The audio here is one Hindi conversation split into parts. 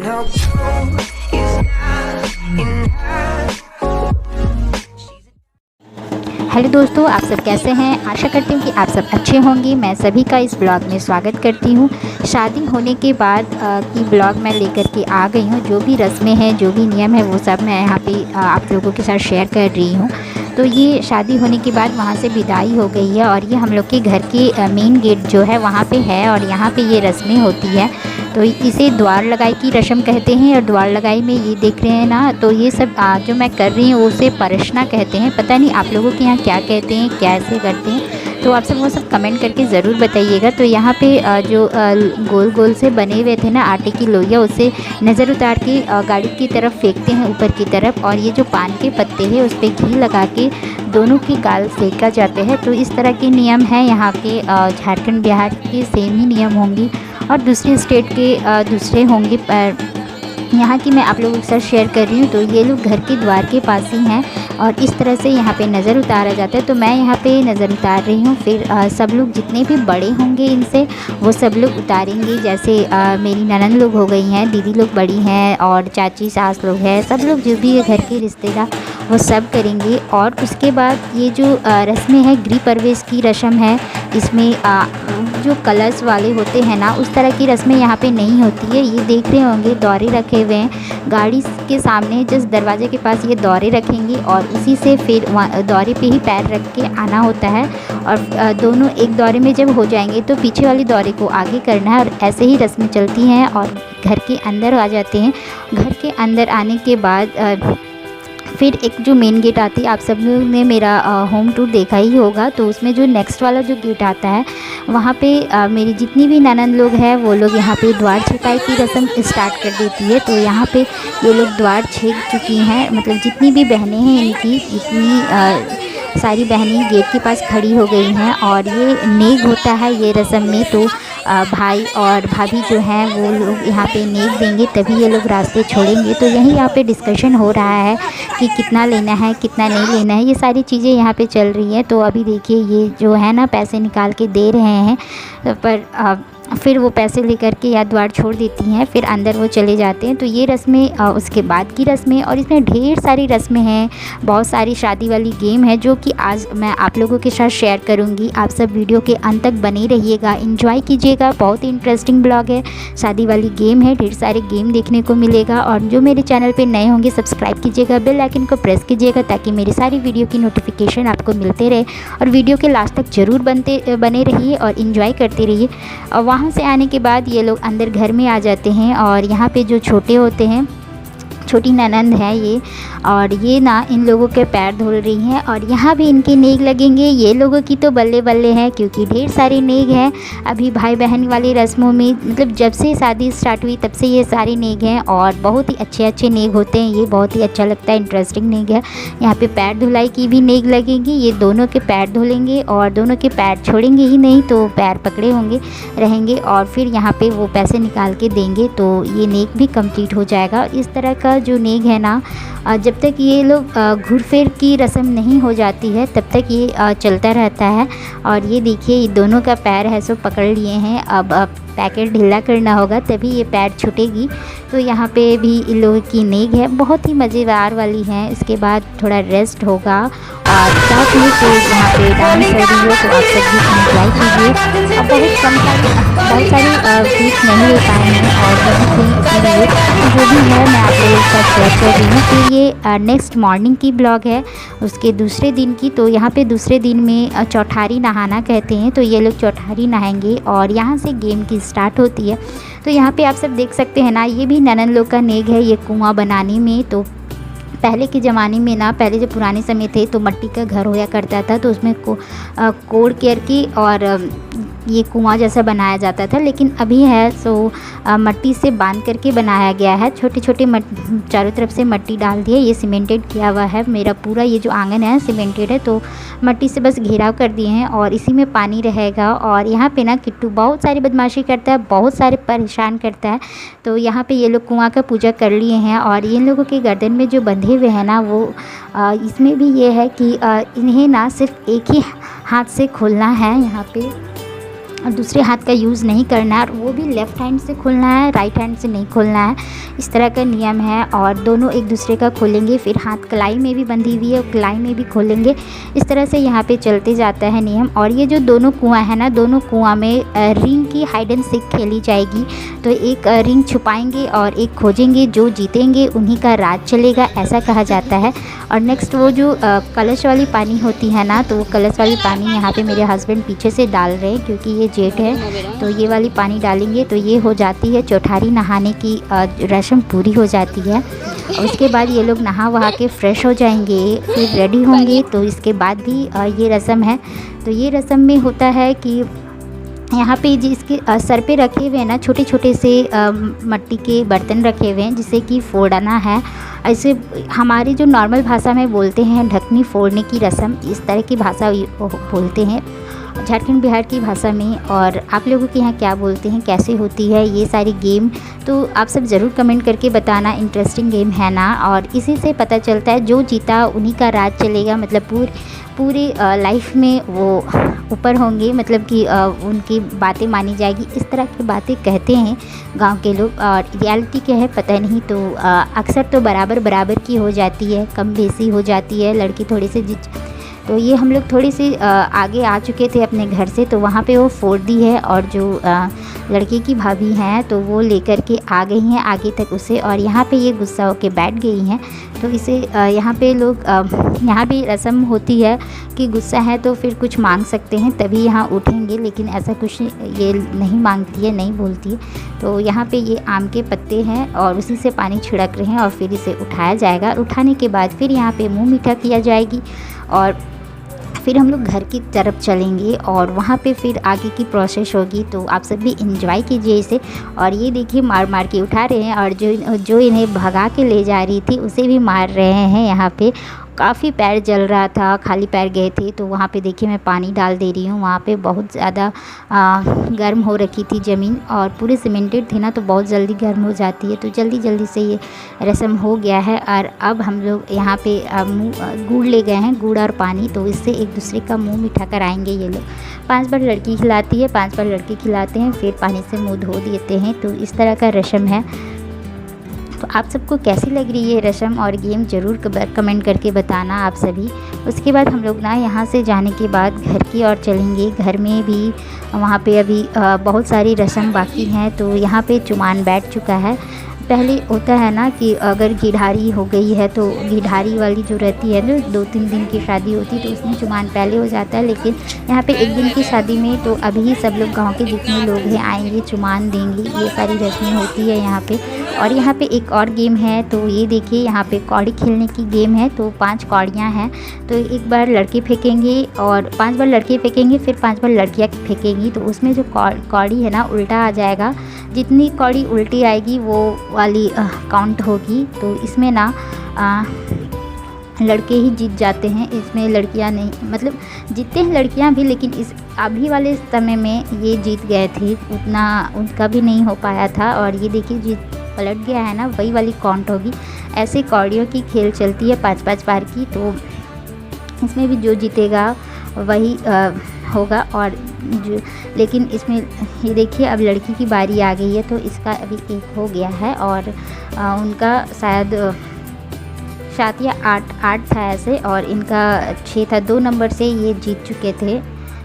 no gold is not enough. Hello दोस्तों, आप सब कैसे हैं। आशा करती हूँ कि आप सब अच्छे होंगे। मैं सभी का इस ब्लॉग में स्वागत करती हूँ। शादी होने के बाद की ब्लॉग मैं लेकर के आ गई हूँ। जो भी रस्में हैं, जो भी नियम है, वो सब मैं यहाँ पे आप लोगों के साथ शेयर कर रही हूँ। तो ये शादी होने के बाद वहाँ से विदाई हो गई है और ये हम लोग के घर के मेन गेट जो है वहाँ पे है और यहाँ पे ये रस्में होती है। तो इसे द्वार लगाई की रस्म कहते हैं। और द्वार लगाई में ये देख रहे हैं ना, तो ये सब जो मैं कर रही हूँ उसे परछना कहते हैं। पता नहीं आप लोगों के यहाँ क्या कहते हैं, कैसे करते हैं, तो आप सब वो सब कमेंट करके ज़रूर बताइएगा। तो यहाँ पे जो गोल गोल से बने हुए थे ना आटे की लोइयाँ, उसे नज़र उतार के गाड़ी की तरफ फेंकते हैं, ऊपर की तरफ। और ये जो पान के पत्ते हैं उस पर घी लगा के दोनों की गाल सेका जाते हैं। तो इस तरह के नियम हैं यहाँ के। झारखंड बिहार के सेम ही नियम होंगी और दूसरे स्टेट के दूसरे होंगे, पर यहाँ की मैं आप लोगों के साथ शेयर कर रही हूँ। तो ये लोग घर के द्वार के पास ही हैं और इस तरह से यहाँ पे नज़र उतारा जाता है। तो मैं यहाँ पे नज़र उतार रही हूँ। फिर सब लोग जितने भी बड़े होंगे इनसे, वो सब लोग उतारेंगे। जैसे मेरी ननद लोग हो गई हैं, दीदी लोग बड़ी हैं और चाची सास लोग हैं, सब लोग जो भी घर के रिश्तेदार वो सब करेंगे। और उसके बाद ये जो रस्में हैं, गृह प्रवेश की रस्म है। इसमें जो कलश वाले होते हैं ना, उस तरह की रस्में यहाँ पे नहीं होती है। ये देख रहे होंगे दौरे रखे हुए हैं गाड़ी के सामने, जिस दरवाजे के पास ये दौरे रखेंगे और उसी से फिर दौरे पे ही पैर रख के आना होता है। और दोनों एक दौरे में जब हो जाएंगे तो पीछे वाली दौरे को आगे करना है और ऐसे ही रस्में चलती हैं और घर के अंदर आ जाते हैं। घर के अंदर आने के बाद फिर एक जो मेन गेट आती है, आप सब लोग ने मेरा होम टूर देखा ही होगा। तो उसमें जो नेक्स्ट वाला जो गेट आता है, वहाँ पे मेरी जितनी भी ननद लोग हैं वो लोग यहाँ पे द्वार छिपाई की रस्म स्टार्ट कर देती है। तो यहाँ पे ये लोग द्वार छेक चुकी हैं, मतलब जितनी भी बहनें हैं इनकी, जितनी सारी बहनें गेट के पास खड़ी हो गई हैं। और ये नेग होता है ये रस्म में। तो भाई और भाभी जो हैं वो लोग यहाँ पे नेग देंगे, तभी ये लोग रास्ते छोड़ेंगे। तो यही यहाँ पे डिस्कशन हो रहा है कि कितना लेना है, कितना नहीं लेना है, ये सारी चीज़ें यहाँ पे चल रही हैं। तो अभी देखिए ये जो है ना, पैसे निकाल के दे रहे हैं, पर फिर वो पैसे लेकर के या द्वार छोड़ देती हैं, फिर अंदर वो चले जाते हैं। तो ये रस्में उसके बाद की रस्में, और इसमें ढेर सारी रस्में हैं, बहुत सारी शादी वाली गेम है जो कि आज मैं आप लोगों के साथ शेयर करूंगी। आप सब वीडियो के अंत तक बने रहिएगा, एंजॉय कीजिएगा। बहुत ही इंटरेस्टिंग ब्लॉग है, शादी वाली गेम है, ढेर सारे गेम देखने को मिलेगा। और जो मेरे चैनल पर नए होंगे सब्सक्राइब कीजिएगा, बेल आइकन को प्रेस कीजिएगा ताकि मेरी सारी वीडियो की नोटिफिकेशन आपको मिलते रहे। और वीडियो के लास्ट तक ज़रूर बने रहिए और इन्जॉय करते रहिए। और वहाँ से आने के बाद ये लोग अंदर घर में आ जाते हैं और यहाँ पे जो छोटे होते हैं, छोटी ननंद है ये, और ये ना इन लोगों के पैर धुल रही हैं और यहाँ भी इनके नेग लगेंगे। ये लोगों की तो बल्ले बल्ले हैं, क्योंकि ढेर सारे नेग हैं। अभी भाई बहन वाली रस्मों में, मतलब जब से शादी स्टार्ट हुई तब से ये सारे नेग हैं और बहुत ही अच्छे अच्छे नेग होते हैं। ये बहुत ही अच्छा लगता है, इंटरेस्टिंग नेग है। यहाँ पे पैर धुलाई की भी नेग लगेगी। ये दोनों के पैर धुलेंगे और दोनों के पैर छोड़ेंगे ही नहीं, तो पैर पकड़े होंगे रहेंगे और फिर यहाँ पे वो पैसे निकाल के देंगे, तो ये नेग भी कंप्लीट हो जाएगा। इस तरह का जो नेग है ना, जब तक ये लोग घुर फेर की रस्म नहीं हो जाती है तब तक ये चलता रहता है। और ये देखिए ये दोनों का पैर है सो पकड़ लिए हैं। अब पैकेट ढीला करना होगा तभी ये पैर छूटेगी। तो यहाँ पे भी इन लोगों की नेग है, बहुत ही मज़ेदार वाली है। इसके बाद थोड़ा रेस्ट होगा और साथ में तो यहाँ पे डांस कर रही हो, तो आप सब भी एंजॉय कीजिए। अब बहुत सारे गीत नहीं ले पाए हैं और इसलिए जो भी है मैं आप लोगों के साथ शेयर कर रही हूँ। फिर ये नेक्स्ट मॉर्निंग की ब्लॉग है, उसके दूसरे दिन की। तो यहाँ पे दूसरे दिन में चौठारी नहाना कहते हैं। तो ये लोग चौठारी नहाएंगे और यहाँ से गेम की स्टार्ट होती है। तो यहाँ पे आप सब देख सकते हैं ना, ये भी ननद लोग का नेग है, ये कुआं बनाने में। तो पहले के ज़माने में ना, पहले जब पुराने समय थे तो मिट्टी का घर होया करता था, तो उसमें कोड़ करके और ये कुआं जैसा बनाया जाता था। लेकिन अभी है सो मिट्टी से बांध करके बनाया गया है। छोटे छोटे चारों तरफ से मिट्टी डाल दी है। ये सीमेंटेड किया हुआ है, मेरा पूरा ये जो आंगन है सीमेंटेड है, तो मिट्टी से बस घेराव कर दिए हैं और इसी में पानी रहेगा। और यहाँ पे ना किट्टू बहुत सारी बदमाशी करता है, बहुत सारे परेशान करता है। तो यहाँ पे ये लोग कुआं का पूजा कर लिए हैं और इन लोगों के गर्दन में जो बंधे हुए हैं ना, वो इसमें भी ये है कि इन्हें ना सिर्फ एक ही हाथ से खोलना है। यहाँ पे और दूसरे हाथ का यूज़ नहीं करना है, और वो भी लेफ़्ट हैंड से खोलना है, राइट हैंड से नहीं खोलना है। इस तरह का नियम है। और दोनों एक दूसरे का खोलेंगे, फिर हाथ कलाई में भी बंधी हुई है और कलाई में भी खोलेंगे। इस तरह से यहाँ पे चलते जाता है नियम। और ये जो दोनों कुआँ हैं ना, दोनों कुआँ में रिंग की हाइड एंड सीक खेली जाएगी। तो एक रिंग छुपाएंगे और एक खोजेंगे, जो जीतेंगे उन्हीं का राज चलेगा, ऐसा कहा जाता है। और नेक्स्ट वो जो कलश वाली पानी होती है ना, तो वो कलश वाली पानी यहाँ पे मेरे हस्बैंड पीछे से डाल रहे हैं, क्योंकि ये जेठ है तो ये वाली पानी डालेंगे तो ये हो जाती है चौठारी नहाने की रस्म पूरी हो जाती है। और उसके बाद ये लोग नहा वहा के फ्रेश हो जाएंगे, फिर रेडी होंगे। तो इसके बाद भी ये रस्म है। तो ये रस्म में होता है कि यहाँ पे जिसके सर पे रखे हुए हैं ना, छोटे छोटे से मिट्टी के बर्तन रखे हुए हैं, जिसे कि फोड़ना है। ऐसे हमारी जो नॉर्मल भाषा में बोलते हैं ढकनी फोड़ने की रस्म, इस तरह की भाषा बोलते हैं झारखंड बिहार की भाषा में। और आप लोगों के यहाँ क्या बोलते हैं, कैसे होती है ये सारी गेम, तो आप सब ज़रूर कमेंट करके बताना। इंटरेस्टिंग गेम है ना। और इसी से पता चलता है जो जीता उन्हीं का राज चलेगा, मतलब पूरी लाइफ में वो ऊपर होंगे, मतलब कि उनकी बातें मानी जाएगी। इस तरह की बातें कहते हैं गांव के लोग। और रियलिटी क्या है पता नहीं। तो अक्सर तो बराबर की हो जाती है, कम बेसी हो जाती है, लड़की थोड़ी सी तो ये हम लोग थोड़ी सी आगे आ चुके थे अपने घर से, तो वहाँ पे वो फोड़ दी है। और जो लड़के की भाभी हैं तो वो लेकर के आ गई हैं आगे तक उसे। और यहाँ पे ये गुस्सा होके बैठ गई हैं। तो इसे यहाँ पे लोग यहाँ भी रस्म होती है कि गुस्सा है तो फिर कुछ मांग सकते हैं, तभी यहाँ उठेंगे। लेकिन ऐसा कुछ ये नहीं मांगती है, नहीं बोलती है। तो यहाँ पे ये आम के पत्ते हैं और उसी से पानी छिड़क रहे हैं और फिर इसे उठाया जाएगा। उठाने के बाद फिर यहाँ पे मुँह मीठा किया जाएगी। और फिर हम लोग घर की तरफ चलेंगे और वहाँ पे फिर आगे की प्रोसेस होगी। तो आप सब भी इंजॉय कीजिए इसे। और ये देखिए मार के उठा रहे हैं, और जो इन्हें भगा के ले जा रही थी उसे भी मार रहे हैं। यहाँ पे काफ़ी पैर जल रहा था, खाली पैर गए थे। तो वहाँ पे देखिए मैं पानी डाल दे रही हूँ। वहाँ पे बहुत ज़्यादा गर्म हो रखी थी ज़मीन, और पूरे सीमेंटेड थी ना, तो बहुत जल्दी गर्म हो जाती है। तो जल्दी से ये रस्म हो गया है। और अब हम लोग यहाँ पे गुड़ ले गए हैं, गुड़ और पानी। तो इससे एक दूसरे का मुँह मीठा कराएंगे ये लोग। 5 बार लड़की खिलाती है, 5 बार लड़के खिलाते हैं, फिर पानी से मुँह धो देते हैं। तो इस तरह का रस्म है। तो आप सबको कैसी लग रही है रस्म और गेम, ज़रूर कमेंट करके बताना आप सभी। उसके बाद हम लोग ना यहाँ से जाने के बाद घर की ओर चलेंगे। घर में भी वहाँ पे अभी बहुत सारी रस्म बाकी हैं। तो यहाँ पे चुमान बैठ चुका है। पहले होता है ना कि अगर घिढारी हो गई है तो घिढारी वाली जो रहती है ना, 2-3 दिन की शादी होती है तो उसमें चुमान पहले हो जाता है। लेकिन यहाँ पे 1 दिन की शादी में तो अभी सब लोग गांव के जितने लोग हैं आएंगे, चुमान देंगे, ये सारी रस्में होती है यहाँ पे। और यहाँ पे एक और गेम है। तो ये देखिए यहाँ पे कौड़ी खेलने की गेम है। तो 5 कौड़ियाँ हैं। तो एक बार लड़के फेंकेंगे और 5 बार लड़के फेंकेंगे, फिर 5 बार लड़कियाँ फेंकेंगी। तो उसमें जो कौड़ी है ना उल्टा आ जाएगा। जितनी कौड़ी उल्टी आएगी वो वाली काउंट होगी। तो इसमें ना लड़के ही जीत जाते हैं, इसमें लड़कियां नहीं, मतलब जीतते हैं लड़कियां भी, लेकिन इस अभी वाले समय में ये जीत गए थे, उतना उनका भी नहीं हो पाया था। और ये देखिए जीत पलट गया है ना, वही वाली काउंट होगी। ऐसे कौड़ियों की खेल चलती है 5-5 बार की। तो इसमें भी जो जीतेगा वही होगा। और जो लेकिन इसमें ये देखिए अब लड़की की बारी आ गई है। तो इसका अभी 1 हो गया है और उनका शायद 7 या 8 था ऐसे, और इनका 6 था। 2 नंबर से ये जीत चुके थे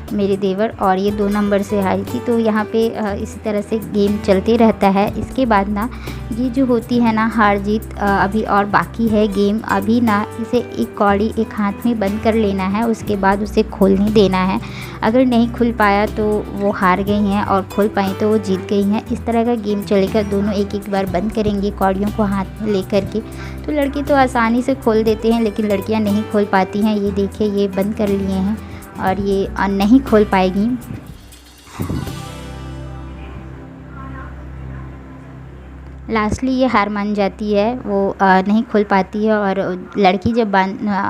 मेरे देवर, और ये 2 नंबर से हारी थी। तो यहाँ पे इसी तरह से गेम चलते रहता है। इसके बाद ना ये जो होती है ना हार जीत अभी और बाकी है गेम। अभी ना इसे एक कौड़ी एक हाथ में बंद कर लेना है, उसके बाद उसे खोलने देना है। अगर नहीं खुल पाया तो वो हार गई हैं, और खोल पाई तो वो जीत गई हैं। इस तरह का गेम चलेगा। दोनों एक बार बंद करेंगे कौड़ियों को हाथ में लेकर के। तो लड़के तो आसानी से खोल देते हैं, लेकिन लड़कियाँ नहीं खोल पाती हैं। ये देखिए ये बंद कर लिए हैं और ये नहीं खोल पाएगी। लास्टली ये हार मान जाती है, वो नहीं खोल पाती है। और लड़की जब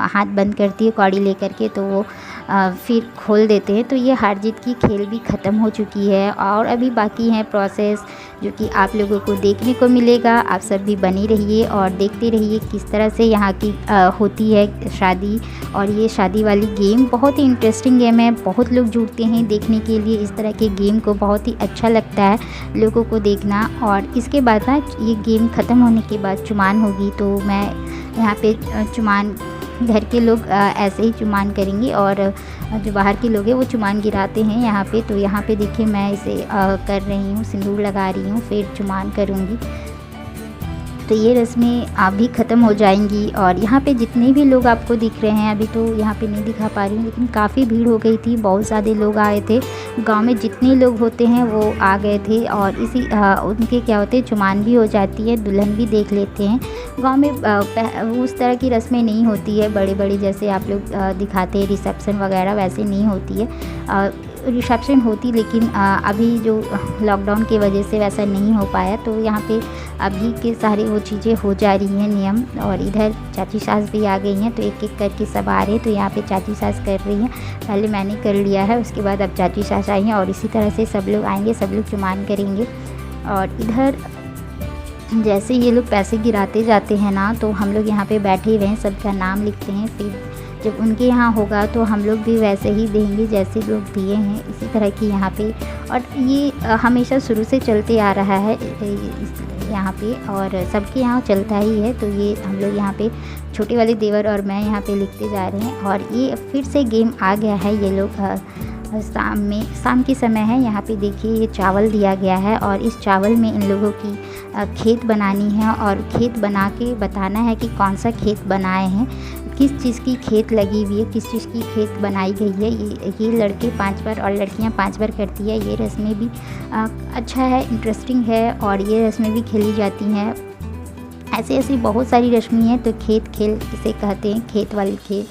हाथ बंद करती है कौड़ी लेकर के, तो वो फिर खोल देते हैं। तो ये हार जीत की खेल भी ख़त्म हो चुकी है और अभी बाकी है प्रोसेस जो कि आप लोगों को देखने को मिलेगा। आप सब भी बने रहिए और देखते रहिए किस तरह से यहाँ की होती है शादी। और ये शादी वाली गेम बहुत ही इंटरेस्टिंग गेम है, बहुत लोग जुड़ते हैं देखने के लिए। इस तरह के गेम को बहुत ही अच्छा लगता है लोगों को देखना। और इसके बाद ना ये गेम ख़त्म होने के बाद चुमान होगी, तो मैं यहाँ पे चुमान घर के लोग ऐसे ही चुमान करेंगे और जो बाहर के लोग हैं वो चुमान गिराते हैं यहाँ पे। तो यहाँ पे देखिए मैं इसे कर रही हूँ, सिंदूर लगा रही हूँ, फिर चुमान करूँगी। तो ये रस्में अभी ख़त्म हो जाएंगी। और यहाँ पे जितने भी लोग आपको दिख रहे हैं, अभी तो यहाँ पे नहीं दिखा पा रही हूँ, लेकिन काफ़ी भीड़ हो गई थी, बहुत ज़्यादा लोग आए थे। गांव में जितने लोग होते हैं वो आ गए थे और इसी उनके क्या होते हैं, चुमान भी हो जाती है, दुल्हन भी देख लेते हैं। गांव में उस तरह की रस्में नहीं होती है बड़े बड़े जैसे आप लोग दिखाते हैं रिसेप्शन वगैरह, वैसे नहीं होती है। रिसेप्शन होती, लेकिन अभी जो लॉकडाउन की वजह से वैसा नहीं हो पाया। तो यहाँ पे अभी के सारे वो चीज़ें हो जा रही हैं नियम। और इधर चाची सास भी आ गई हैं, तो एक एक करके सब आ रहे हैं। तो यहाँ पे चाची सास कर रही हैं, पहले मैंने कर लिया है, उसके बाद अब चाची सास आई हैं और इसी तरह से सब लोग आएंगे, सब लोग चुमान करेंगे। और इधर जैसे ये लोग पैसे गिराते जाते हैं ना, तो हम लोग यहाँ पे बैठे हुए हैं, सबका नाम लिखते हैं। फिर जब उनके यहाँ होगा तो हम लोग भी वैसे ही देंगे जैसे लोग दिए हैं, इसी तरह की यहाँ पे। और ये हमेशा शुरू से चलते आ रहा है यहाँ पे, और सबके यहाँ चलता ही है। तो ये हम लोग यहाँ पे छोटे वाले देवर और मैं यहाँ पे लिखते जा रहे हैं। और ये फिर से गेम आ गया है। ये लोग शाम के समय है, यहाँ पे देखिए ये चावल दिया गया है और इस चावल में इन लोगों की खेत बनानी है और खेत बना के बताना है कि कौन सा खेत बनाए हैं, किस चीज़ की खेत लगी हुई है, किस चीज़ की खेत बनाई गई है। ये लड़के 5 बार और लड़कियां 5 बार करती है। ये रस्में भी अच्छा है, इंटरेस्टिंग है और ये रस्में भी खेली जाती हैं। ऐसी बहुत सारी रस्में हैं। तो खेत खेल इसे कहते हैं, खेत वाली खेल।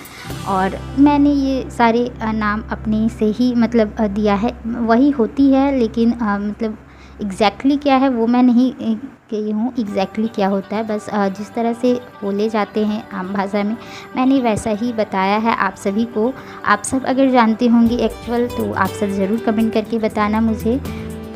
और मैंने ये सारे नाम अपने से ही मतलब दिया है, वही होती है, लेकिन मतलब एग्जैक्टली क्या है वो मैं नहीं कही हूँ एग्जैक्टली क्या होता है। बस जिस तरह से बोले जाते हैं आम भाषा में, मैंने वैसा ही बताया है आप सभी को। आप सब अगर जानते होंगे एक्चुअल, तो आप सब ज़रूर कमेंट करके बताना मुझे।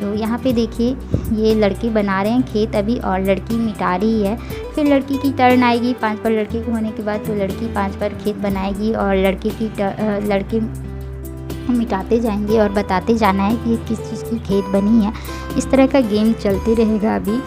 तो यहाँ पे देखिए ये लड़के बना रहे हैं खेत अभी और लड़की मिटा रही है। फिर लड़की की टर्न आएगी, 5 बार लड़के को होने के बाद तो लड़की 5 बार खेत बनाएगी और लड़के मिटाते जाएंगे और बताते जाना है कि किस चीज़ की खेत बनी है। इस तरह का गेम चलते रहेगा अभी।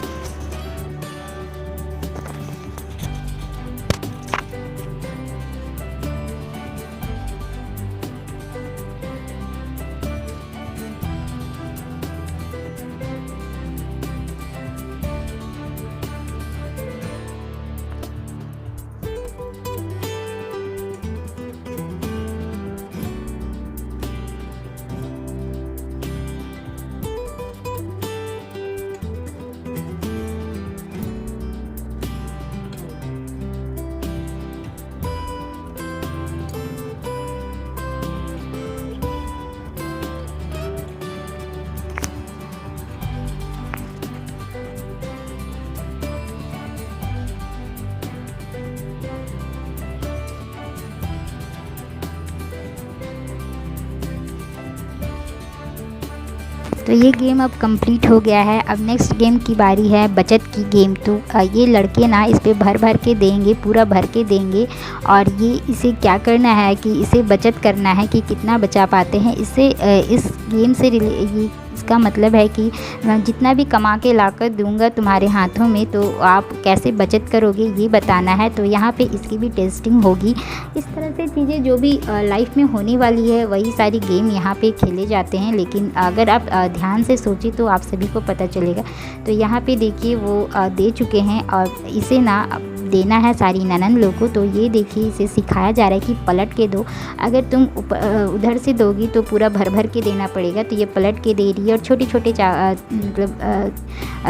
तो ये गेम अब कंप्लीट हो गया है। अब नेक्स्ट गेम की बारी है बचत की गेम। तो ये लड़के ना इस पे भर के देंगे, पूरा भर के देंगे। और ये इसे क्या करना है कि इसे बचत करना है कि कितना बचा पाते हैं। इससे इस गेम से इसका मतलब है कि जितना भी कमा के लाकर दूंगा तुम्हारे हाथों में, तो आप कैसे बचत करोगे ये बताना है। तो यहाँ पे इसकी भी टेस्टिंग होगी। इस तरह से चीज़ें जो भी लाइफ में होने वाली है वही सारी गेम यहाँ पे खेले जाते हैं। लेकिन अगर आप ध्यान से सोचें तो आप सभी को पता चलेगा। तो यहाँ पे देखिए वो दे चुके हैं और इसे ना देना है सारी ननन लोग को। तो ये देखिए इसे सिखाया जा रहा है कि पलट के दो। अगर तुम उधर से दोगी तो पूरा भर के देना पड़ेगा। तो ये पलट के दे रही है और छोटे मतलब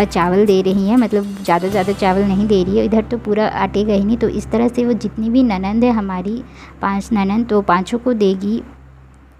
चावल दे रही है, मतलब ज़्यादा चावल नहीं दे रही है। इधर तो पूरा अटेगा ही नहीं। तो इस तरह से वो जितनी भी ननंद है हमारी 5 ननंद, तो 5 को देगी।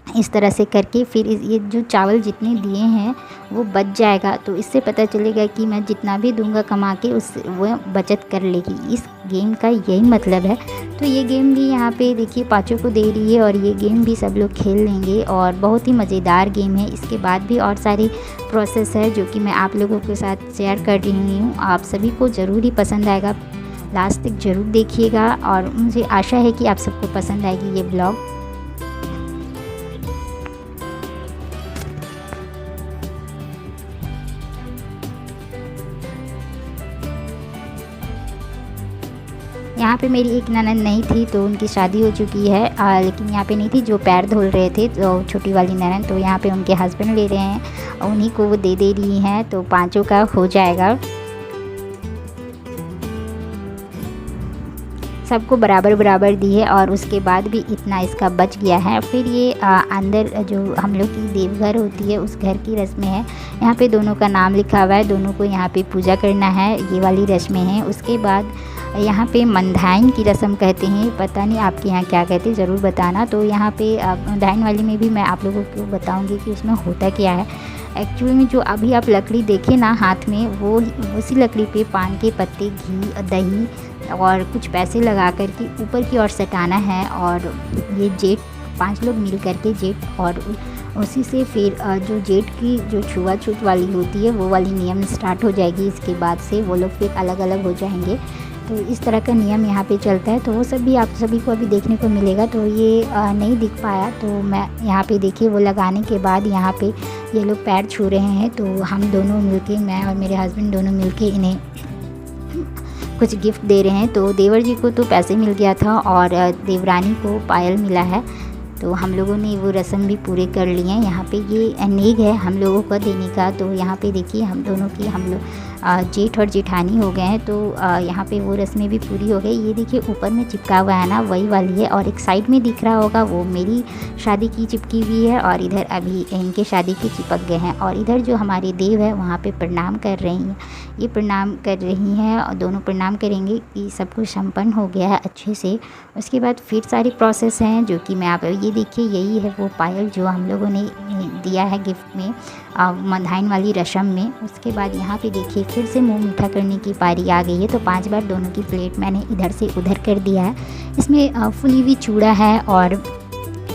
इस तरह से करके फिर ये जो चावल जितने दिए हैं वो बच जाएगा, तो इससे पता चलेगा कि मैं जितना भी दूंगा कमा के उस वो बचत कर लेगी। इस गेम का यही मतलब है। तो ये गेम भी यहाँ पे देखिए पाँचों को दे रही है और ये गेम भी सब लोग खेल लेंगे और बहुत ही मज़ेदार गेम है। इसके बाद भी और सारी प्रोसेस है जो कि मैं आप लोगों के साथ शेयर कर रही हूँ। आप सभी को ज़रूर ही पसंद आएगा, लास्ट तक ज़रूर देखिएगा और मुझे आशा है कि आप सबको पसंद आएगी ये ब्लॉग। यहाँ पे मेरी एक ननद नहीं थी तो उनकी शादी हो चुकी है, लेकिन यहाँ पे नहीं थी जो पैर धुल रहे थे, तो छोटी वाली ननद, तो यहाँ पे उनके हस्बैंड ले रहे हैं और उन्हीं को वो दे रही हैं, तो पाँचों का हो जाएगा। सबको बराबर बराबर दी है और उसके बाद भी इतना इसका बच गया है। फिर ये अंदर जो हम लोग की देवघर होती है उस घर की रस्में हैं। यहाँ पे दोनों का नाम लिखा हुआ है, दोनों को यहाँ पे पूजा करना है, ये वाली रस्में हैं। उसके बाद यहाँ पे मंधाइन की रस्म कहते हैं, पता नहीं आपके यहाँ क्या कहते हैं, ज़रूर बताना। तो यहाँ पे मंधाइन वाली में भी मैं आप लोगों को बताऊँगी कि उसमें होता क्या है। एक्चुअली में जो अभी आप लकड़ी देखें ना हाथ में, वो उसी लकड़ी पे पान के पत्ते, घी, दही और कुछ पैसे लगा कर के ऊपर की ओर सटाना है। और ये जेठ 5 लोग मिल कर के जेठ, और उसी से फिर जो जेठ की जो छुआछूत वाली होती है वो वाली नियम स्टार्ट हो जाएगी। इसके बाद से वो लोग फिर अलग अलग हो जाएंगे। तो इस तरह का नियम यहाँ पे चलता है। तो वो सब भी आप सभी को अभी देखने को मिलेगा। तो ये नहीं दिख पाया, तो मैं यहाँ पे देखिए वो लगाने के बाद यहाँ पे ये लोग पैर छू रहे हैं। तो हम दोनों मिलके, मैं और मेरे हस्बैंड दोनों मिलके इन्हें कुछ गिफ्ट दे रहे हैं। तो देवर जी को तो पैसे मिल गया था और देवरानी को पायल मिला है। तो हम लोगों ने वो रस्म भी पूरे कर लिए हैं। यहाँ पे ये नेग है हम लोगों का देने का। तो यहाँ पे देखिए हम दोनों की, हम लोग जेठ और जेठानी हो गए हैं। तो यहाँ पे वो रस्में भी पूरी हो गई। ये देखिए ऊपर में चिपका हुआ है ना, वही वाली है। और एक साइड में दिख रहा होगा वो मेरी शादी की चिपकी हुई है और इधर अभी इनके शादी की चिपक गए हैं। और इधर जो हमारे देव है वहाँ पे प्रणाम कर रही हैं, ये प्रणाम कर रही हैं और दोनों प्रणाम करेंगे कि सब कुछ संपन्न हो गया है अच्छे से। उसके बाद फिर सारी प्रोसेस हैं जो कि मैं आप ये देखिए, यही है वो पायल जो हम लोगों ने दिया है गिफ्ट में मंधाइन वाली रस्म में। उसके बाद यहाँ पे देखिए फिर से मुंह मीठा करने की पारी आ गई है। तो 5 बार दोनों की प्लेट मैंने इधर से उधर कर दिया है। इसमें फुली हुई चूड़ा है और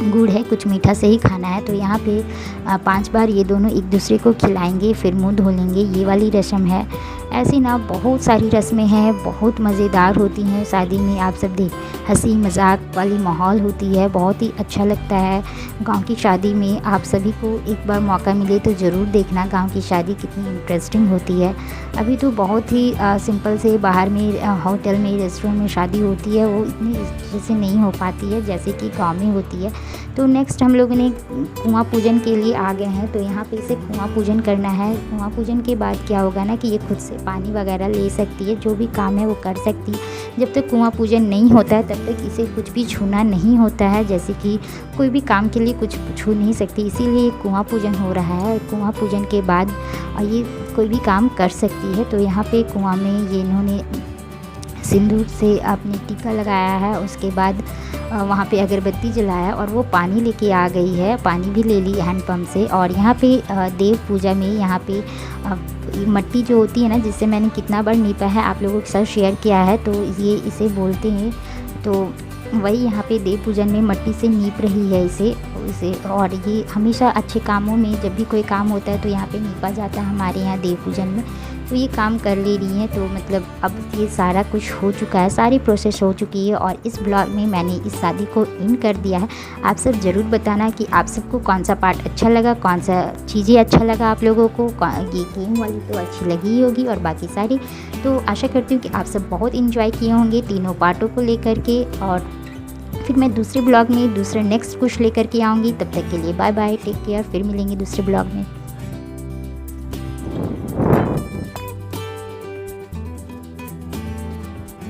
गुड़ है, कुछ मीठा से ही खाना है। तो यहाँ पे 5 बार ये दोनों एक दूसरे को खिलाएंगे, फिर मुंह धो लेंगे, ये वाली रस्म है। ऐसी ना बहुत सारी रस्में हैं, बहुत मज़ेदार होती हैं शादी में। आप सब देख, हंसी मजाक वाली माहौल होती है, बहुत ही अच्छा लगता है। गांव की शादी में आप सभी को एक बार मौका मिले तो ज़रूर देखना गांव की शादी कितनी इंटरेस्टिंग होती है। अभी तो बहुत ही सिंपल से बाहर में होटल में, रेस्टोरेंट में शादी होती है, वो इतनी जैसे नहीं हो पाती है जैसे कि गाँव में होती है। तो नेक्स्ट हम लोगों ने कुआँ पूजन के लिए आ गए हैं। तो यहाँ पे इसे कुआँ पूजन करना है। कुआँ पूजन के बाद क्या होगा ना कि ये खुद से पानी वगैरह ले सकती है, जो भी काम है वो कर सकती है। जब तक कुआँ पूजन नहीं होता है तब तक इसे कुछ भी छूना नहीं होता है, जैसे कि कोई भी काम के लिए कुछ छू नहीं सकती, इसीलिए कुआँ पूजन हो रहा है। कुआँ पूजन के बाद ये कोई भी काम कर सकती है। तो यहाँ पे कुआँ में ये इन्होंने सिंदूर से अपने टीका लगाया है। उसके बाद वहाँ पे अगरबत्ती जलाया और वो पानी लेके आ गई है, पानी भी ले ली हैंडपम्प से। और यहाँ पे देव पूजा में यहाँ पे मट्टी जो होती है ना, जिससे मैंने कितना बार नीपा है आप लोगों के साथ शेयर किया है, तो ये इसे बोलते हैं। तो वही यहाँ पे देव पूजन में मट्टी से नीप रही है इसे। और ये हमेशा अच्छे कामों में जब भी कोई काम होता है तो यहाँ पे नीपा जाता है हमारे यहाँ देव पूजन में। तो ये काम कर ले रही हैं। तो मतलब अब ये सारा कुछ हो चुका है, सारी प्रोसेस हो चुकी है। और इस ब्लॉग में मैंने इस शादी को इन कर दिया है। आप सब ज़रूर बताना कि आप सबको कौन सा पार्ट अच्छा लगा, कौन सा चीज़ें अच्छा लगा आप लोगों को। ये गेम वाली तो अच्छी लगी ही होगी और बाकी सारी। तो आशा करती हूँ कि आप सब बहुत इन्जॉय किए होंगे तीनों पार्टों को लेकर के। और फिर मैं दूसरे ब्लॉग में दूसरे नेक्स्ट कुछ लेकर के आऊँगी। तब तक के लिए बाय बाय, टेक केयर। फिर मिलेंगे दूसरे ब्लॉग में।